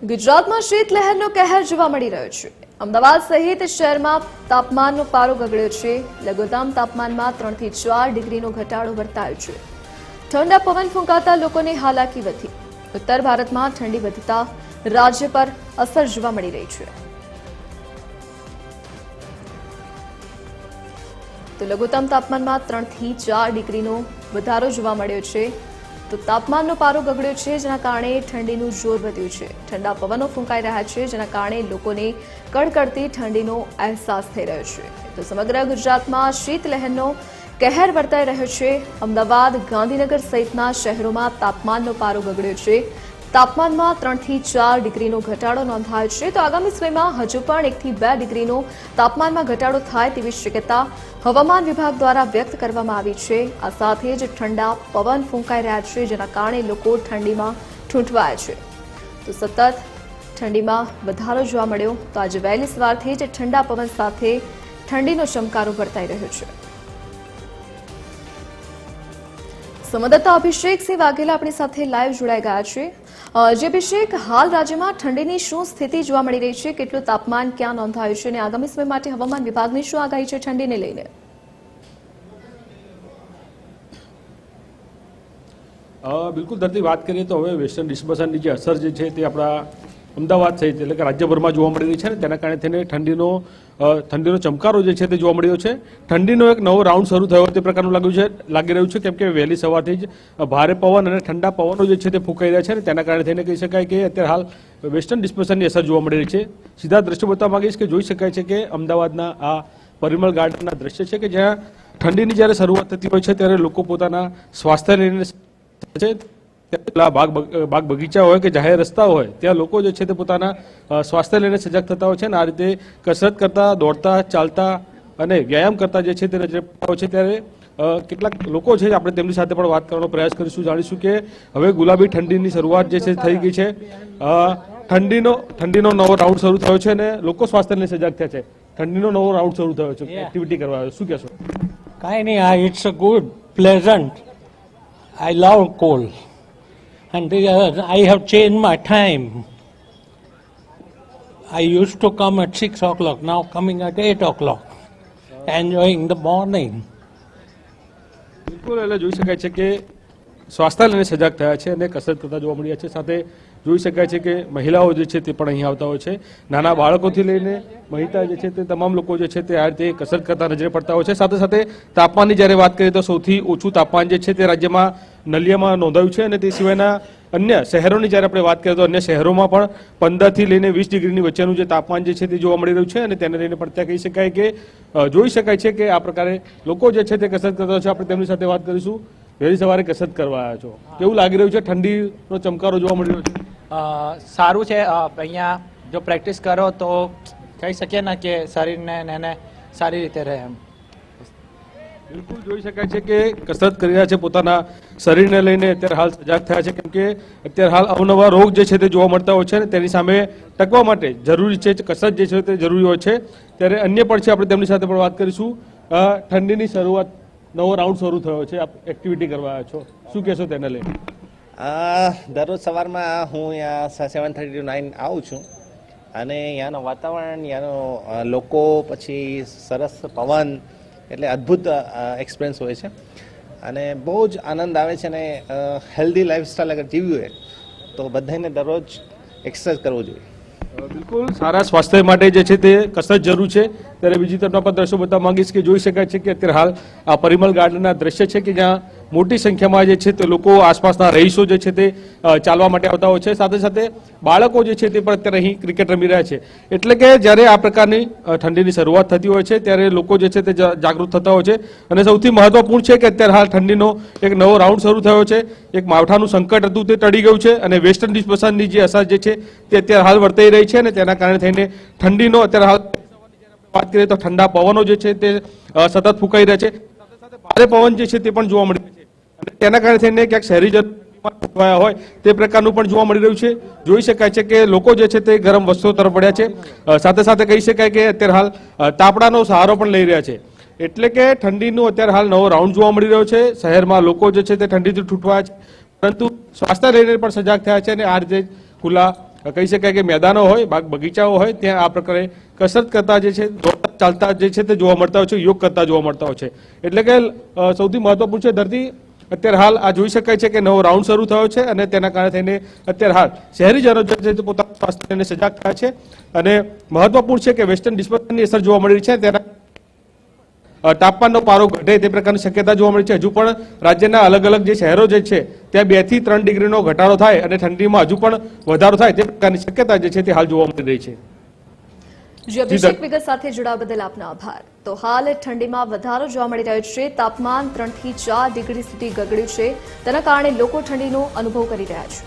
ગુજરાતમાં શીતલહેરનો કહેર જોવા મળી રહ્યો છે। અમદાવાદ સહિત શહેરમાં તાપમાનનો પારો ગગડ્યો છે। લઘુત્તમ તાપમાનમાં 3 થી 4 ડિગ્રીનો ઘટાડો વર્તાયો છે। ઠંડા પવન ફૂંકાતા લોકોને હાલાકી વધી। ઉત્તર ભારતમાં ઠંડી વધતા રાજ્ય પર અસર જોવા મળી રહી છે। તો લઘુત્તમ તાપમાનમાં 3 થી 4 ડિગ્રીનો વધારો જોવા મળ્યો છે। તો તાપમાનનો પારો ગગડ્યો છે, જેના કારણે ઠંડીનું જોર વધ્યું છે। ઠંડા પવનો ફૂંકાઈ રહ્યા છે, જેના કારણે લોકોને કડકડતી ઠંડીનો અહેસાસ થઈ રહ્યો છે। તો સમગ્ર ગુજરાતમાં શીતલહેરનો કહેર વર્તાઈ રહ્યો છે। અમદાવાદ, ગાંધીનગર સહિતના શહેરોમાં તાપમાનનો પારો ગગડ્યો છે। તાપમાનમાં 3 થી 4 ડિગ્રીનો ઘટાડો નોંધાયો છે। તો આગામી સમયમાં હજુ પણ 1 થી 2 ડિગ્રીનો તાપમાનમાં ઘટાડો થાય તેવી શક્યતા હવામાન વિભાગ દ્વારા વ્યક્ત કરવામાં આવી છે। આ સાથે જ ઠંડા પવન ફૂંકાઈ રહ્યા છે, જેના કારણે લોકો ઠંડીમાં ઠૂંઠવાયા છે। તો સતત ઠંડીમાં વધારો જોવા મળ્યો। તો આજે વહેલી સવારથી જ ઠંડા પવન સાથે ઠંડીનો ચમકારો વર્તાઈ રહ્યો છે। સંવાદદાતા અભિષેકસિંહ વાઘેલા આપણી સાથે લાઈવ જોડાઈ ગયા છે। જે અભિષેક, હાલ રાજ્યમાં ઠંડીની શું સ્થિતિ જોવા મળી રહી છે? કેટલું તાપમાન ક્યાં નોંધાયું છે અને આગામી સમય માટે હવામાન વિભાગની શું આગાહી છે ઠંડીને લઈને? બિલકુલ ધરતી, વાત કરીએ તો હવે વેસ્ટર્ન ડિસ્ટર્બન્સની જે અસર જે છે તે આપણા અમદાવાદ સહિત એટલે કે રાજ્યભરમાં જોવા મળી રહી છે ને તેના કારણે થઈને ઠંડીનો ચમકારો જે છે તે જોવા મળી રહ્યો છે। ઠંડીનો એક નવો રાઉન્ડ શરૂ થયો તે પ્રકારનું લાગી રહ્યું છે, કેમ કે વહેલી સવારથી જ ભારે પવન અને ઠંડા પવનો જે છે તે ફૂંકાઈ રહ્યા છે અને તેના કારણે થઈને કહી શકાય કે અત્યારે હાલ વેસ્ટર્ન ડિસ્ટર્બન્સની અસર જોવા મળી રહી છે। સીધા દ્રશ્યો બતાવવા માંગીશ કે જોઈ શકાય છે કે અમદાવાદના આ પરિમલ ગાર્ડનના દ્રશ્ય છે કે જ્યાં ઠંડીની જ્યારે શરૂઆત થતી હોય છે ત્યારે લોકો પોતાના સ્વાસ્થ્ય લઈને બાગ બગીચા હોય કે જાહેર રસ્તા હોય ત્યાં લોકો જે છે તે પોતાના સ્વાસ્થ્ય લઈને સજાગ થતા હોય છે અને આ રીતે કસરત કરતા, દોડતા, ચાલતા અને વ્યાયામ કરતા જે છે તે નજરે પડતા હોય છે। ત્યારે કેટલાક લોકો છે, આપણે તેમની સાથે પણ વાત કરવાનો પ્રયાસ કરીશું, જાણીશું કે હવે ગુલાબી ઠંડીની શરૂઆત જે છે થઈ ગઈ છે। ઠંડીનો નવો રાઉન્ડ શરૂ થયો છે અને લોકો સ્વાસ્થ્ય લઈને સજાગ થયા છે। ઠંડીનો નવો રાઉન્ડ શરૂ થયો છે, એક્ટિવિટી કરવા શું કહેશો? કાંઈ નહીં, it's a good, pleasant. I love cold. And I have changed my time. I used to come at 6 o'clock, now coming at 8 o'clock, enjoying the morning. બિલકુલ, એટલે જોઈ શકાય છે કે સ્વાસ્થ્ય લઈને સજાગ થયા છે અને કસરત કરતા જોવા મળ્યા છે। સાથે જોઈ શકાય છે કે મહિલાઓ જે છે તે પણ અહીં આવતા હોય છે। નાના બાળકોથી લઈને મહિલા જે છે તે તમામ લોકો જે છે તે આ રીતે કસરત કરતા નજરે પડતા હોય છે। સાથે સાથે તાપમાનની જ્યારે વાત કરીએ તો સૌથી ઓછું તાપમાન જે છે તે રાજ્યમાં નલિયામાં નોંધાયું છે અને તે સિવાયના અન્ય શહેરોની જ્યારે આપણે વાત કરીએ તો અન્ય શહેરોમાં પણ 15 થી લઈને 20 ડિગ્રીની વચ્ચેનું જે તાપમાન જે છે તે જોવા મળી રહ્યું છે અને તેને લઈને પણ ત્યાં કહી શકાય કે જોઈ શકાય છે કે આ પ્રકારે લોકો જે છે તે કસરત કરતા હોય છે। આપણે તેમની સાથે વાત કરીશું। વહેલી સવારે કસરત કરવા આવ્યા છો, કેવું લાગી રહ્યું છે? ઠંડીનો ચમકારો જોવા મળી રહ્યો છે? સારું છે। અહીંયા જો પ્રેક્ટિસ કરો તો કહી શકીએ ને કે શરીરને એને સારી રીતે રહે એમ। બિલકુલ, જોઈ શકાય છે કે કસરત કરી રહ્યા છે, પોતાના શરીરને લઈને અત્યારે હાલ સજાગ થયા છે, કેમ કે અત્યારે હાલ અવનવા રોગ જે છે તે જોવા મળતા હોય છે અને તેની સામે ટકવા માટે જરૂરી છે કસરત જે છે તે જરૂરી હોય છે। ત્યારે અન્ય પણ છે, આપણે તેમની સાથે પણ વાત કરીશું। ઠંડીની શરૂઆત, નવો રાઉન્ડ શરૂ થયો છે, આપ એક્ટિવિટી કરવા આવ્યા છો, શું કહેશો તેને લઈને? દરરોજ સવારમાં હું અહીંયા 7:30 to 9 આવું છું અને અહીંયાનું વાતાવરણ, અહીંયાનો લોકો, પછી સરસ પવન, એટલે અદ્ભુત એક્સપિરિયન્સ હોય છે અને બહુ જ આનંદ આવે છે। અને હેલ્ધી લાઈફસ્ટાઈલ અગર જીવવું હોય તો બધાને દરરોજ એક્સરસાઇઝ કરવું જોઈએ। બિલકુલ, સારા સ્વાસ્થ્ય માટે જે છે તે કસરત જરૂર છે। ત્યારે બીજી તરફ પણ દ્રશ્યો બતાવવા માંગીશ કે જોઈ શકાય છે કે અત્યારે હાલ આ પરિમલ ગાર્ડનના દ્રશ્ય છે કે જ્યાં મોટી સંખ્યામાં જે છે તે લોકો, આસપાસના રહીશો જે છે તે ચાલવા માટે આવતા હોય છે। સાથે સાથે બાળકો જે છે તે પણ અત્યારે અહીં ક્રિકેટ રમી રહ્યા છે। એટલે કે જ્યારે આ પ્રકારની ઠંડીની શરૂઆત થતી હોય છે ત્યારે લોકો જે છે તે જાગૃત થતા હોય છે અને સૌથી મહત્વપૂર્ણ છે કે અત્યારે હાલ ઠંડીનો એક નવો રાઉન્ડ શરૂ થયો છે। એક માવઠાનું સંકટ હતું તે ટળી ગયું છે અને વેસ્ટર્ન ડિસ્ટર્બન્સની જે અસર જે છે તે અત્યારે હાલ વર્તાઈ રહી છે અને તેના કારણે થઈને ઠંડીનો અત્યારે હાલ વાત કરીએ તો ઠંડા પવનો જે છે તે સતત ફૂંકાઈ રહ્યા છે। સાથે સાથે ભારે પવન જે છે તે પણ જોવા મળી રહ્યા છે અને તેના કારણે થઈને ક્યાંક શહેરીજનો હોય તે પ્રકારનું પણ જોવા મળી રહ્યું છે। જોઈ શકાય છે કે લોકો જે છે તે ગરમ વસ્તુઓ તરફ પડ્યા છે। સાથે સાથે કહી શકાય કે અત્યારે હાલ તાપડાનો સહારો પણ લઈ રહ્યા છે। એટલે કે ઠંડીનો અત્યારે હાલ નવો રાઉન્ડ જોવા મળી રહ્યો છે। શહેરમાં લોકો જે છે તે ઠંડીથી ઠૂંઠવાયા છે, પરંતુ સ્વાસ્થ્ય લઈને પણ સજાગ થયા છે અને આ રીતે ખુલ્લા કહી શકાય કે મેદાનો હોય, બાગ બગીચાઓ હોય, ત્યાં આ પ્રકારે કસરત કરતા જે છે, દોડતા ચાલતા જે છે તે જોવા મળતા હોય છે, યોગ કરતા જોવા મળતા હોય છે. એટલે કે સૌથી મહત્વપૂર્ણ છે ધરતી, અત્યારે હાલ આ જોઈ શકાય છે કે નવો રાઉન્ડ શરૂ થયો છે અને તેના કારણે થઈને અત્યારે હાલ શહેરીજનો જે છે તે પોતાના સ્વાસ્થ્યને સજાગ થયા છે. અને મહત્વપૂર્ણ છે કે વેસ્ટર્ન ડિસ્ટર્બન્સની અસર જોવા મળી રહી છે, ત્યારે તાપમાનનો પારો ઘટે તે પ્રકારની શક્યતા જોવા મળી છે. હજુ પણ રાજ્યના અલગ અલગ જે શહેરો જે છે ત્યાં 2 થી 3 ડિગ્રીનો ઘટાડો થાય અને ઠંડીમાં હજુ પણ વધારો થાય તે પ્રકારની શક્યતા જે છે તે હાલ જોવા મળી રહી છે. જી અભિષેક, વિગત સાથે જોડાવા બદલ આપનો આભાર. તો હાલ ઠંડીમાં વધારો જોવા મળી રહ્યો છે. તાપમાન 3 થી 4 ડિગ્રી સુધી ગગડ્યું છે. તેના કારણે લોકો ઠંડીનો અનુભવ કરી રહ્યા છે.